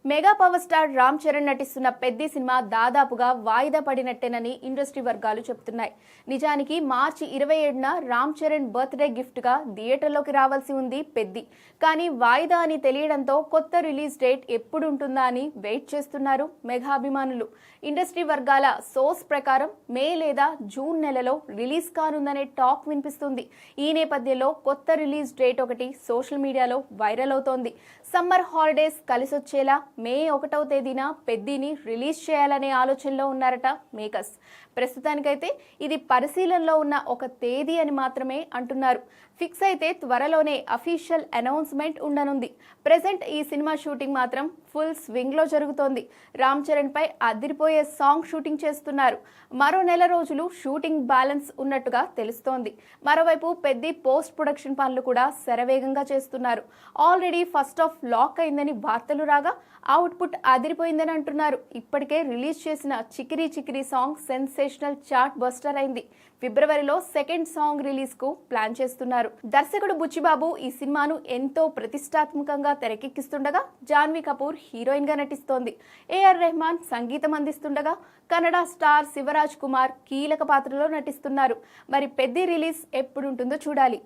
Mega power star Ram Charan నటిస్తున్న Peddi cinema దాదాపుగా వాయిదా పడినట్టేనని ఇండస్ట్రీ వర్గాలు చెబుతున్నాయి. నిజానికి మార్చి 27న రామ్ చరణ్ బర్త్డే గిఫ్ట్ గా థియేటర్లోకి రావాల్సి ఉంది పెద్ది. కానీ వాయిదా అని తెలియడంతో కొత్త రిలీజ్ డేట్ ఎప్పుడు ఉంటుందా అని వెయిట్ చేస్తున్నారు మెగా అభిమానులు. ఇండస్ట్రీ వర్గాల సోర్స్ ప్రకారం మే లేదా జూన్ నెలలో రిలీజ్ కానుందనే టాక్ వినిపిస్తుంది. ఈ నేపథ్యంలో కొత్త రిలీజ్ డేట్ ఒకటి సోషల్ మీడియాలో వైరల్ అవుతోంది. సమ్మర్ హాలిడేస్ కలిసొచ్చేలా మే 1వ తేదీన పెద్దిని రిలీజ్ చేయాలనే ఆలోచనలో ఉన్నారట మేకర్స్. ప్రస్తుతానికైతే ఇది పరిశీలనలో ఉన్న ఒక తేదీ అని మాత్రమే అంటున్నారు. ఫిక్స్ అయితే త్వరలోనే అఫీషియల్ అనౌన్స్మెంట్ ఉండనుంది. ప్రెజెంట్ ఈ సినిమా షూటింగ్ మాత్రం ఫుల్ స్వింగ్ లో జరుగుతోంది. రామ్ చరణ్ పై అదిరిపోయే సాంగ్ షూటింగ్ చేస్తున్నారు. మరో నెల రోజులు షూటింగ్ బ్యాలెన్స్ ఉన్నట్టుగా తెలుస్తోంది. మరోవైపు పెద్ది పోస్ట్ ప్రొడక్షన్ పనులు కూడా శరవేగంగా చేస్తున్నారు. ఆల్రెడీ ఫస్ట్ హాఫ్ లాక్ అయిందని వార్తలు రాగా అవుట్పుట్ అదిరిపోయిందని అంటున్నారు. ఇప్పటికే రిలీజ్ చేసిన చికిరీ చికిరీ సాంగ్ సెన్సేషనల్ చార్ట్ బస్టర్ అయింది. ఫిబ్రవరిలో సెకండ్ సాంగ్ రిలీజ్ కు ప్లాన్ చేస్తున్నారు. దర్శకుడు బుచ్చిబాబు ఈ సినిమాను ఎంతో ప్రతిష్టాత్మకంగా తెరకెక్కిస్తుండగా జాన్వీ కపూర్ హీరోయిన్ గా నటిస్తోంది. ఏఆర్ రెహమాన్ సంగీతం అందిస్తుండగా కన్నడ స్టార్ శివరాజ్ కుమార్ కీలక పాత్రలో నటిస్తున్నారు. మరి పెద్ది రిలీజ్ ఎప్పుడుంటుందో చూడాలి.